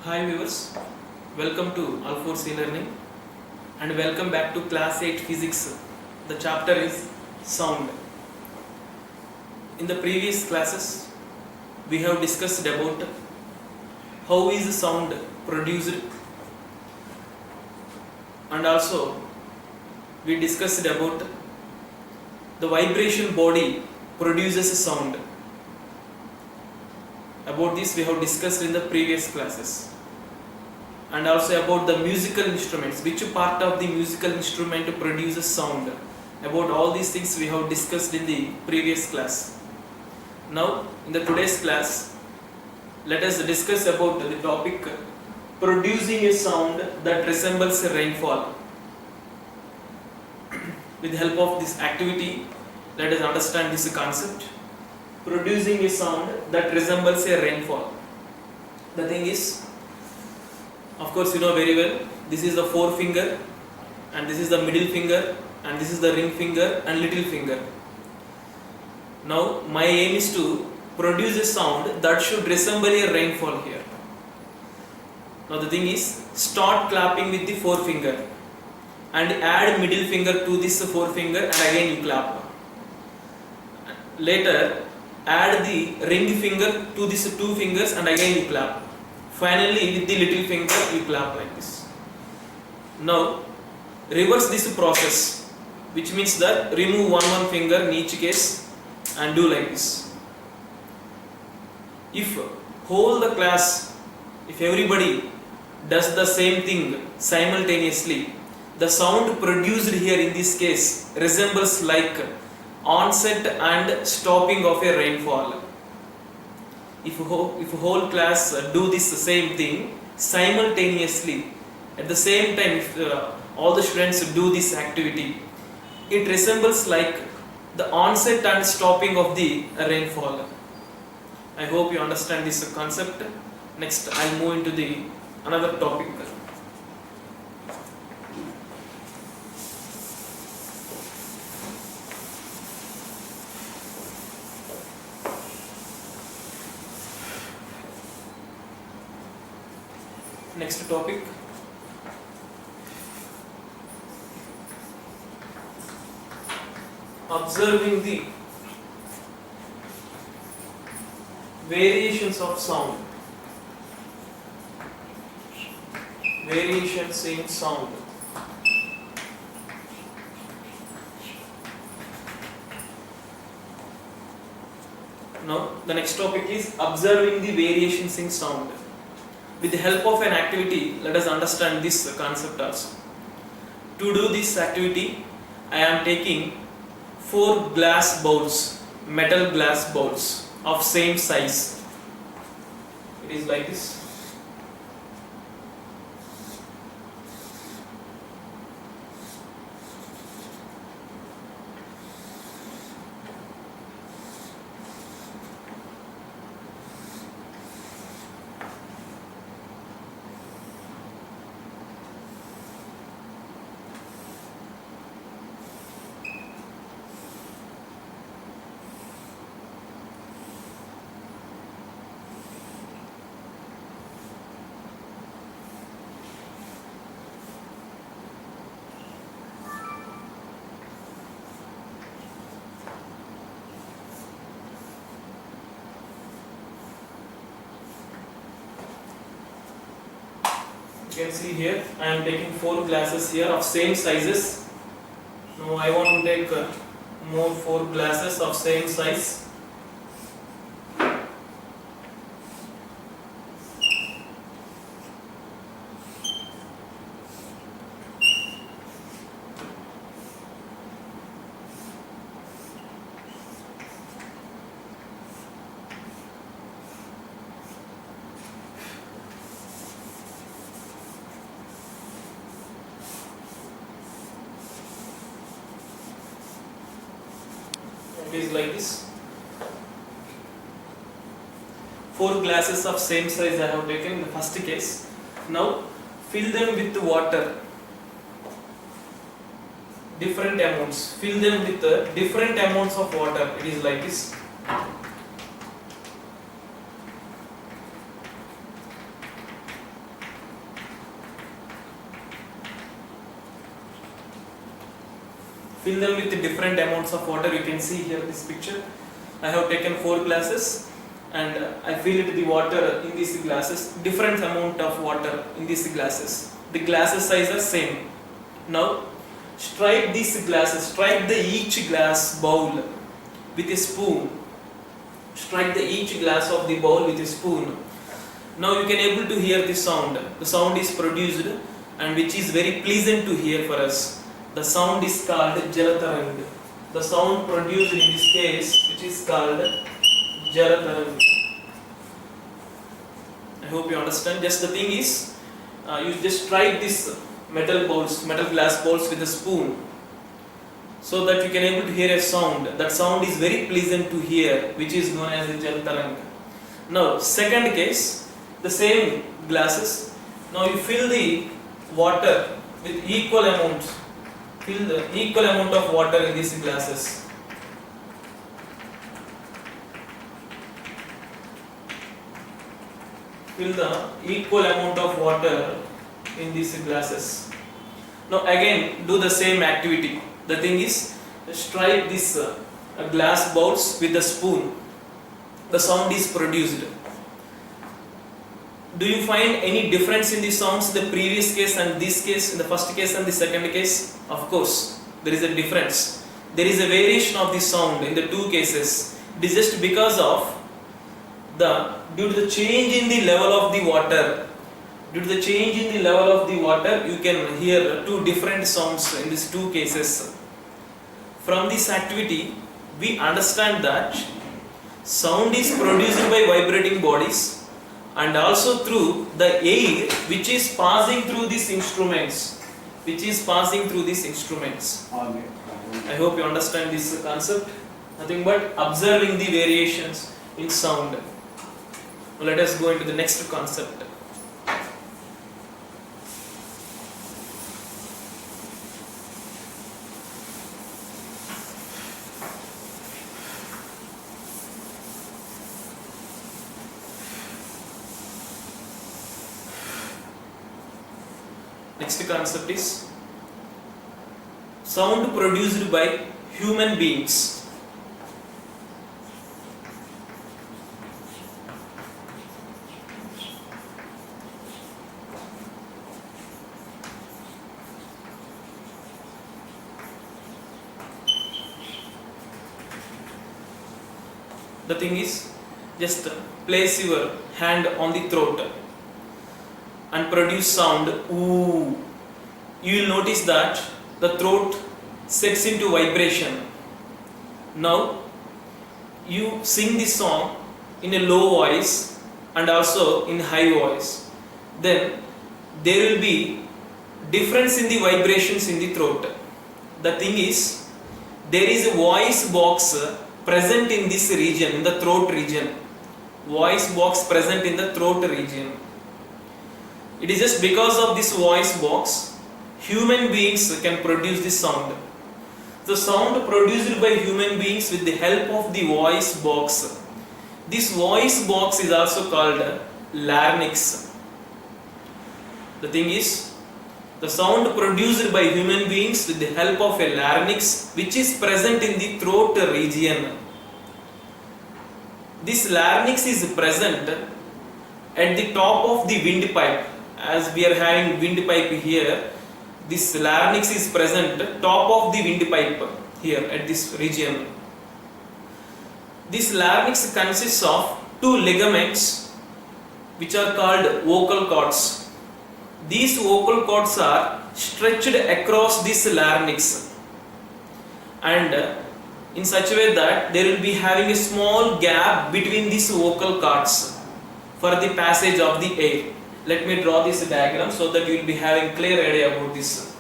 Hi viewers, welcome to All4C Learning and welcome back to class 8 physics. The chapter is sound. In the previous classes we have discussed about how is sound produced, and also we discussed about the vibration body produces sound. About this we have discussed in the previous classes, and also about the musical instruments, which part of the musical instrument produces sound. About all these things we have discussed in the previous class. Now in the today's class, let us discuss about the topic producing a sound that resembles a rainfall. With the help of this activity, let us understand this concept. Producing a sound that resembles a rainfall. The thing is, of course you know very well, this is the forefinger and this is the middle finger and this is the ring finger and little finger. Now my aim is to produce a sound that should resemble a rainfall here. Now the thing is, start clapping with the forefinger and add middle finger to this forefinger and again you clap. Later add the ring finger to these two fingers and again you clap. Finally with the little finger you clap like this. Now reverse this process, which means that remove one finger in each case and do like this. If whole the class, if everybody does the same thing simultaneously, the sound produced here in this case resembles like onset and stopping of a rainfall. If whole class do this same thing simultaneously, at the same time, if all the students do this activity, it resembles like the onset and stopping of the rainfall. I hope you understand this concept. Next I'll move into the another topic. Next topic, observing the variations of sound. Variations in sound. Now the next topic is observing the variations in sound. With the help of an activity, let us understand this concept also. To do this activity, I am taking 4 glass bowls, metal glass bowls of same size. It is like this. You can see here I am taking 4 glasses here of same sizes. Now I want to take more 4 glasses of same size. It is like this. 4 glasses of same size I have taken in the first case. Now fill them with water. Different amounts. Fill them with different amounts of water. It is like this. fill them with different amounts of water. You can see here this picture. I have taken 4 glasses and I filled the water in these glasses, different amount of water in these glasses. The glasses size are same. Now strike these glasses, strike the each glass bowl with a spoon. Strike the each glass of the bowl with a spoon. Now you can able to hear the sound. The sound is produced and which is very pleasant to hear for us. The sound is called Jalatarang. The sound produced in this case, which is called Jalatarang. I hope you understand. Just the thing is, you just strike this metal glass bowls with a spoon, so that you can able to hear a sound. That sound is very pleasant to hear, which is known as the Jalatarang. Now, second case, the same glasses. Now you fill the water with equal amount. Fill the equal amount of water in these glasses. Fill the equal amount of water in these glasses. Now again do the same activity. The thing is, strike this glass bowls with the spoon. The sound is produced. Do you find any difference in the sounds in the previous case and this case, in the first case and the second case? Of course, there is a difference. There is a variation of the sound in the two cases. It is just because of due to the change in the level of the water. Due to the change in the level of the water, you can hear two different sounds in these two cases. From this activity, we understand that sound is produced by vibrating bodies and also through the air which is passing through these instruments. I hope you understand this concept. Nothing but observing the variations in sound. Now let us go into the next concept. Next concept is sound produced by human beings. The thing is, just place your hand on the throat and produce sound ooh. You will notice that the throat sets into vibration. Now you sing this song in a low voice and also in high voice. Then there will be difference in the vibrations in the throat. The thing is, there is a voice box present in this region, in the throat region. Voice box present in the throat region. It is just because of this voice box, human beings can produce this sound. The sound produced by human beings with the help of the voice box. This voice box is also called larynx. The thing is, the sound produced by human beings with the help of a larynx which is present in the throat region. This larynx is present at the top of the windpipe. As we are having windpipe here, this larynx is present top of the windpipe here at this region. This larynx consists of two ligaments which are called vocal cords. These vocal cords are stretched across this larynx and in such a way that there will be having a small gap between these vocal cords for the passage of the air. Let me draw this diagram so that you will be having clear idea about this.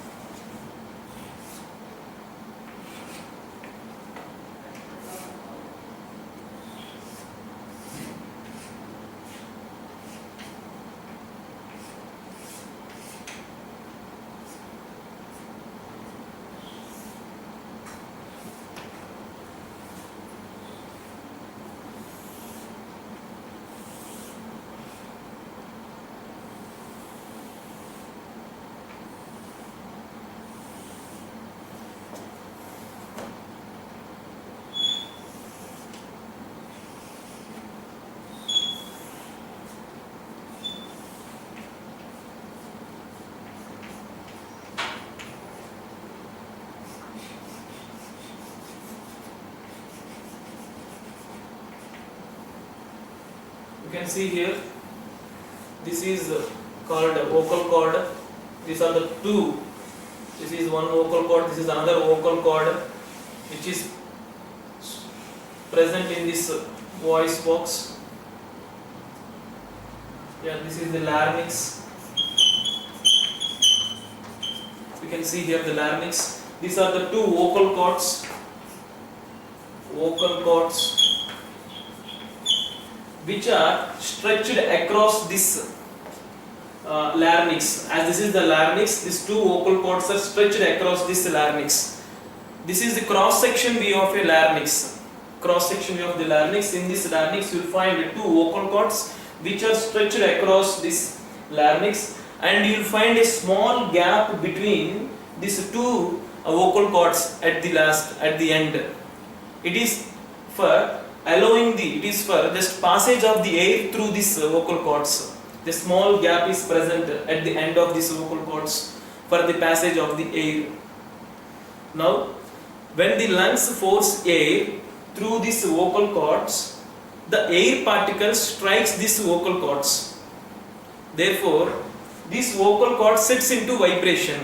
can see here, this is called vocal cord. These are the two. This is one vocal cord, this is another vocal cord, which is present in this voice box. Yeah, this is the larynx. You can see here the larynx. These are the two vocal cords. Vocal cords which are stretched across this larynx. As this is the larynx, these two vocal cords are stretched across this larynx. This is the cross section view of a larynx. Cross section view of the larynx. In this larynx, you will find two vocal cords which are stretched across this larynx, and you will find a small gap between these two vocal cords at the end. It is for just passage of the air through these vocal cords. The small gap is present at the end of these vocal cords for the passage of the air. Now, when the lungs force air through these vocal cords, the air particles strikes these vocal cords. Therefore, this vocal cord sets into vibration.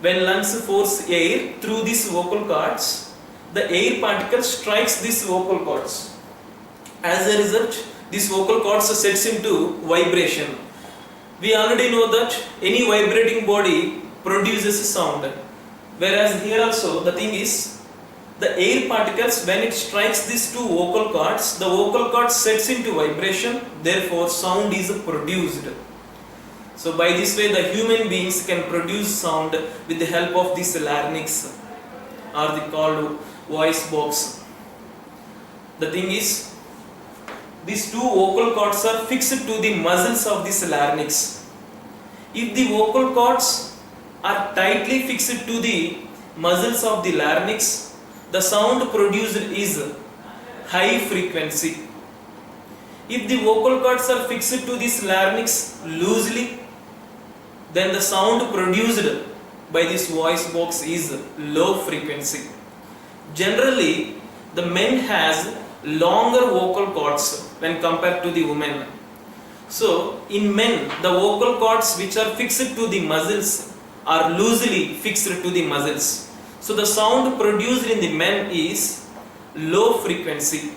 When lungs force air through these vocal cords, the air particle strikes these vocal cords. As a result, this vocal cords sets into vibration. We already know that any vibrating body produces sound. Whereas here also the thing is, the air particles, when it strikes these two vocal cords, the vocal cord sets into vibration, therefore sound is produced. So by this way the human beings can produce sound with the help of this larynx, or the called voice box. The thing is, these two vocal cords are fixed to the muscles of this larynx. If the vocal cords are tightly fixed to the muscles of the larynx, the sound produced is high frequency. If the vocal cords are fixed to this larynx loosely, then the sound produced by this voice box is low frequency. Generally, the men has longer vocal cords when compared to the women. So, in men, the vocal cords which are fixed to the muscles are loosely fixed to the muscles. So, the sound produced in the men is low frequency.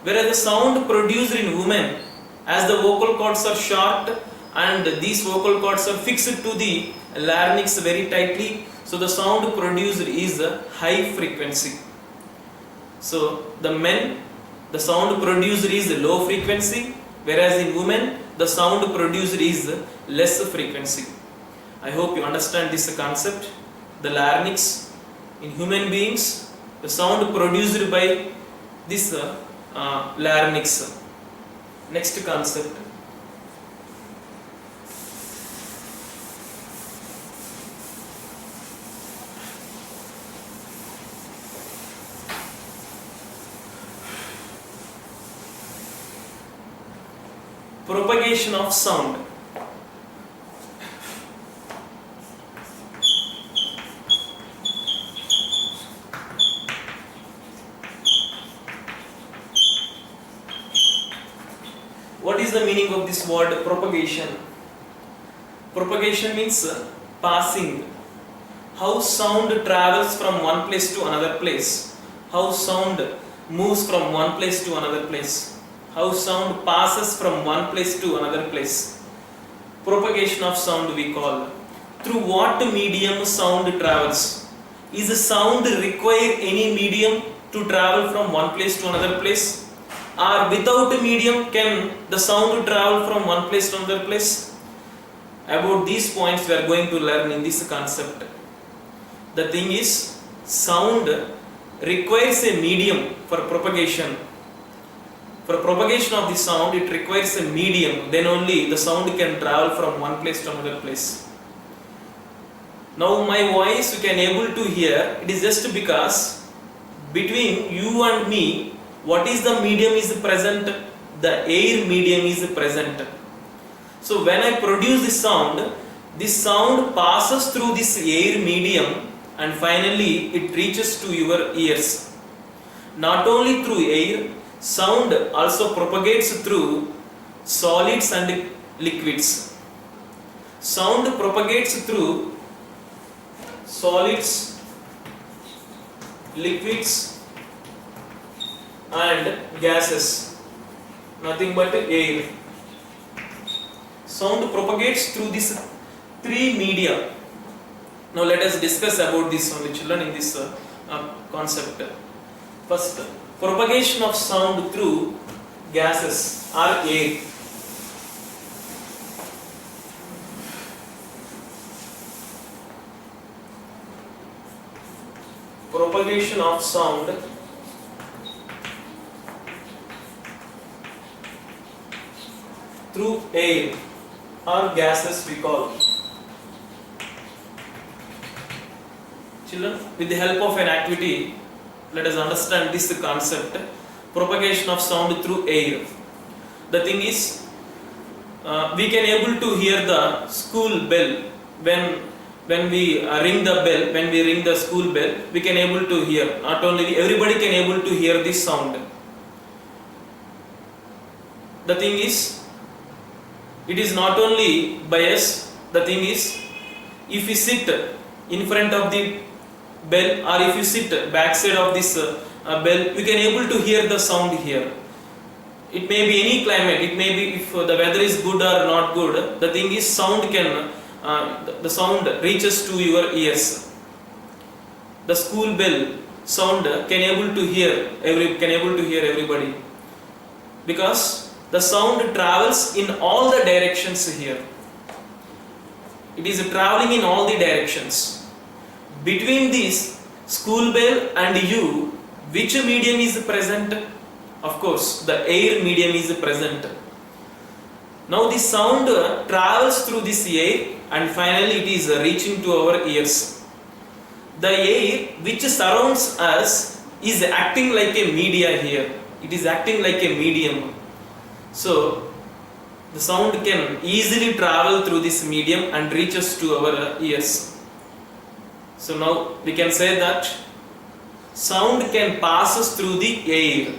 Whereas the sound produced in women, as the vocal cords are short and these vocal cords are fixed to the larynx very tightly, so the sound produced is high frequency. So the men, the sound produced is low frequency, whereas in women the sound produced is less frequency. I hope you understand this concept. The larynx in human beings, the sound produced by this larynx. Next concept. Propagation of sound. What is the meaning of this word propagation? Propagation means passing. How sound travels from one place to another place. How sound moves from one place to another place. How sound passes from one place to another place. Propagation of sound we call. Through what medium sound travels? Is the sound require any medium to travel from one place to another place? Or without a medium can the sound travel from one place to another place? About these points we are going to learn in this concept. The thing is, sound requires a medium for propagation. For propagation of the sound, it requires a medium, then only the sound can travel from one place to another place. Now my voice you can able to hear, it is just because between you and me, what is the medium is present? The air medium is present. So when I produce this sound passes through this air medium and finally it reaches to your ears. Not only through air, Sound also propagates through solids and liquids. Sound propagates through solids, liquids and gases, nothing but air. Sound propagates through these three media. Now let us discuss about this only, children, in this concept. First, propagation of sound through gases or air. Propagation of sound through air or gases we call. Children, with the help of an activity, let us understand this concept, propagation of sound through air. The thing is, we can able to hear the school bell when we ring the bell, when we ring the school bell, we can able to hear. Not only everybody can able to hear this sound. The thing is, it is not only by us. The thing is, if we sit in front of the bell or if you sit backside of this bell, we can able to hear the sound here. It may be any climate. It may be if the weather is good or not good. The thing is, sound can the sound reaches to your ears. The school bell sound can able to hear everybody, because the sound travels in all the directions here. It is traveling in all the directions. Between this school bell and you, which medium is present? Of course, the air medium is present. Now the sound travels through this air and finally it is reaching to our ears. The air which surrounds us is acting like a media here. It is acting like a medium. So the sound can easily travel through this medium and reaches to our ears. So now we can say that sound can pass through the air.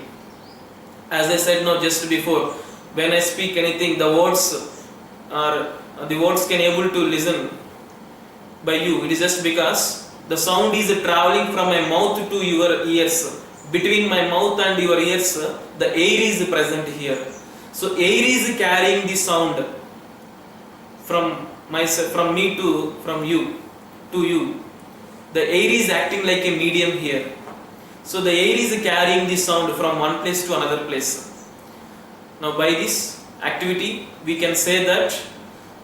As I said now just before, when I speak anything, the words can able to listen by you. It is just because the sound is traveling from my mouth to your ears. Between my mouth and your ears, the air is present here. So air is carrying the sound from me from you to you. The air is acting like a medium here. So the air is carrying the sound from one place to another place. Now by this activity, we can say that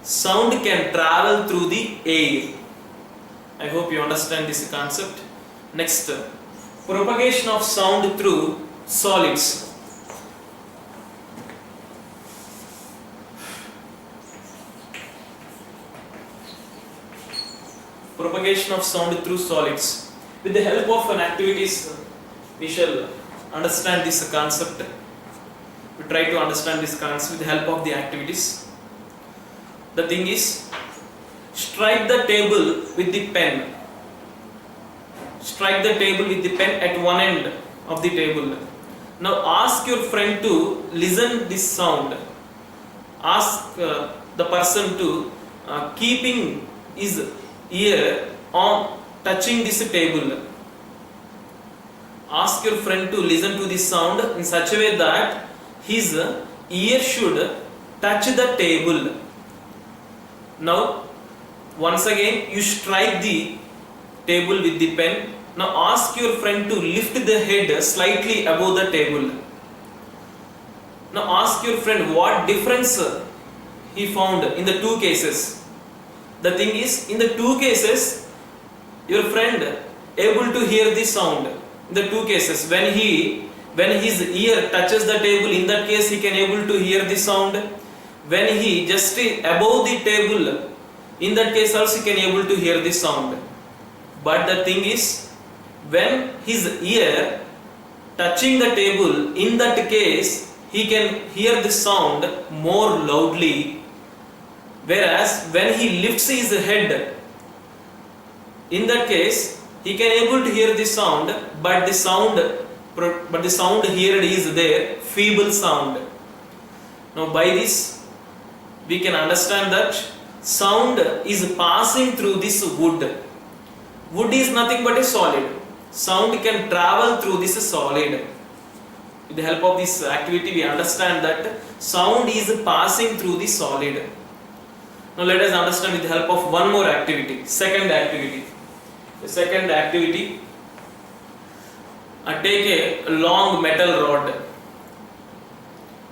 sound can travel through the air. I hope you understand this concept. Next, propagation of sound through solids. Propagation of sound through solids. With the help of an activities, we shall understand this concept. We try to understand this concept with the help of the activities. The thing is, strike the table with the pen. Strike the table with the pen at one end of the table. Now ask your friend to listen this sound. Ask the person to keeping his ear on touching this table. Ask your friend to listen to this sound in such a way that his ear should touch the table. Now once again you strike the table with the pen. Now ask your friend to lift the head slightly above the table. Now ask your friend what difference he found in the two cases. The thing is, in the two cases, your friend able to hear the sound. In the two cases, when his ear touches the table, in that case he can able to hear the sound. When he just above the table, in that case also he can able to hear the sound. But the thing is, when his ear touching the table, in that case he can hear the sound more loudly. Whereas when he lifts his head, in that case he can able to hear the sound, but the sound but the sound heard is there feeble sound. Now by this we can understand that sound is passing through this wood. Wood is nothing but a solid. Sound can travel through this solid. With the help of this activity we understand that sound is passing through the solid. Now let us understand with the help of one more activity. Second activity. The second activity, take a long metal rod.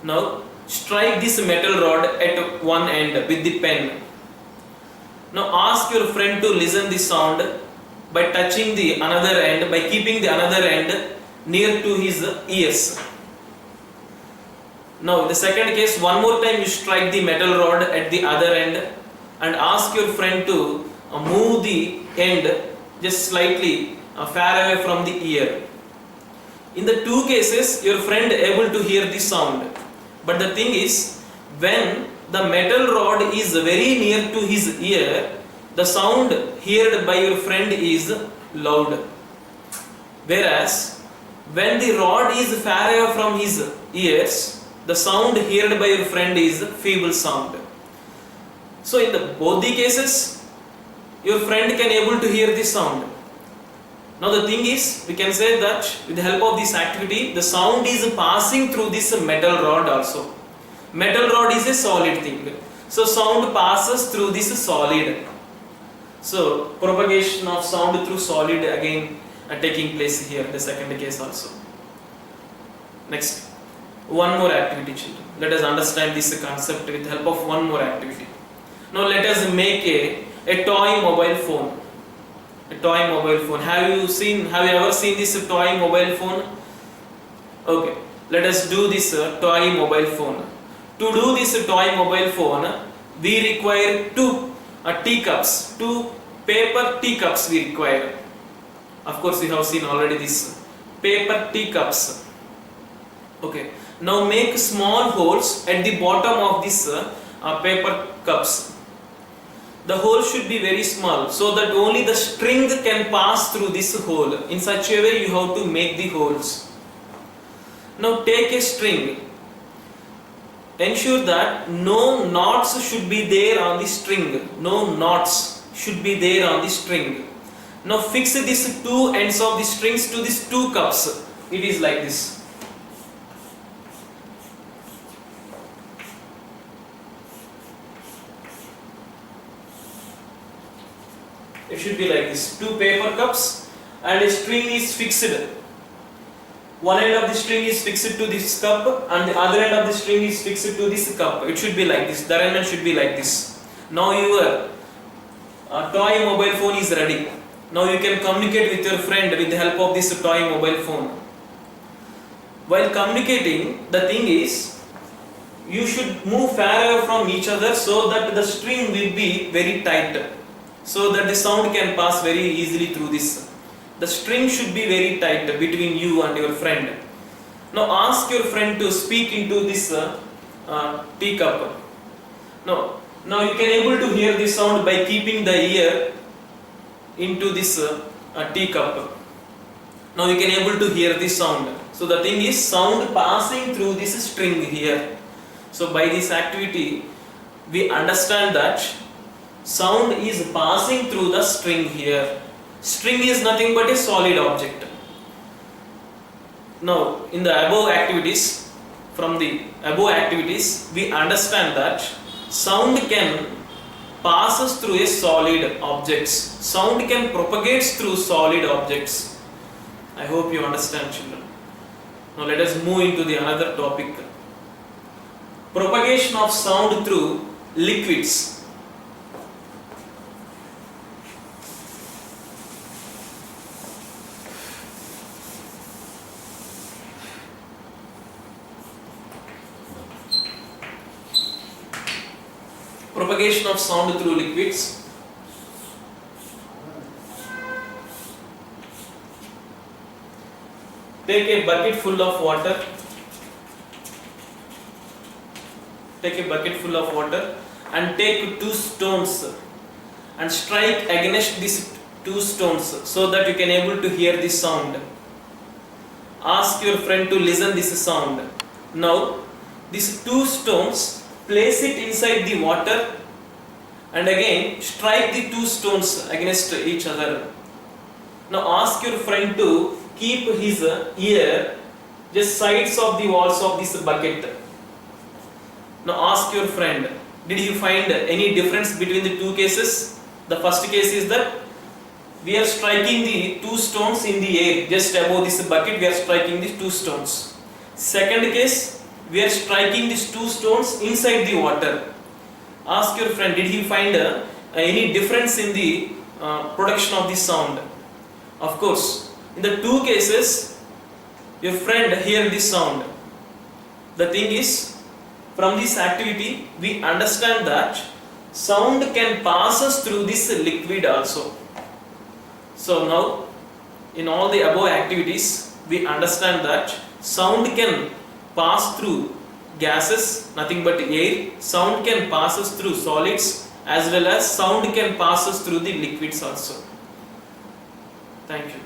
Now strike this metal rod at one end with the pen. Now ask your friend to listen the sound by touching the another end, by keeping the another end near to his ears. Now in the second case, one more time you strike the metal rod at the other end and ask your friend to move the end just slightly far away from the ear. In the two cases your friend able to hear the sound, but the thing is, when the metal rod is very near to his ear, the sound heard by your friend is loud, whereas when the rod is far away from his ears, the sound heard by your friend is feeble sound. So in both the cases your friend can able to hear the sound. Now the thing is, we can say that with the help of this activity, the sound is passing through this metal rod also. Metal rod is a solid thing, so sound passes through this solid. So propagation of sound through solid again taking place here, the second case also. Next, one more activity, children. Let us understand this concept with the help of one more activity. Now let us make a toy mobile phone. A toy mobile phone. Have you ever seen this toy mobile phone? Okay, let us do this toy mobile phone. To do this toy mobile phone, we require two teacups, two paper teacups we require. Of course, you have seen already this paper teacups. Okay, now make small holes at the bottom of this paper cups. The hole should be very small so that only the string can pass through this hole. In such a way you have to make the holes. Now take a string. Ensure that no knots should be there on the string. No knots should be there on the string. Now fix these two ends of the strings to these two cups. It is like this. It should be like this. Two paper cups and a string is fixed. One end of the string is fixed to this cup and the other end of the string is fixed to this cup. It should be like this. The arrangement should be like this. Now your toy mobile phone is ready. Now you can communicate with your friend with the help of this toy mobile phone. While communicating, the thing is, you should move far away from each other so that the string will be very tight, so that the sound can pass very easily through this. The string should be very tight between you and your friend. Now ask your friend to speak into this teacup. Now you can able to hear the sound by keeping the ear into this teacup. Now you can able to hear the sound. So the thing is, sound passing through this string here. So by this activity we understand that sound is passing through the string here. String is nothing but a solid object. Now in the above activities, from the above activities we understand that sound can passes through a solid objects. Sound can propagate through solid objects. I hope you understand, children. Now let us move into the another topic. Propagation of sound through liquids. Propagation of sound through liquids. Take a bucket full of water. Take a bucket full of water and take two stones and strike against these two stones so that you can able to hear the sound. Ask your friend to listen this sound. Now, these two stones, place it inside the water and again strike the two stones against each other. Now ask your friend to keep his ear just sides of the walls of this bucket. Now ask your friend, did you find any difference between the two cases? The first case is that we are striking the two stones in the air, just above this bucket we are striking these two stones. Second case, we are striking these two stones inside the water. Ask your friend, did he find any difference in the production of the sound? Of course, in the two cases, your friend hear this sound. The thing is, from this activity, we understand that sound can pass us through this liquid also. So now, in all the above activities, we understand that sound can pass through gases, nothing but air. Sound can pass us through solids, as well as sound can pass us through the liquids also. Thank you.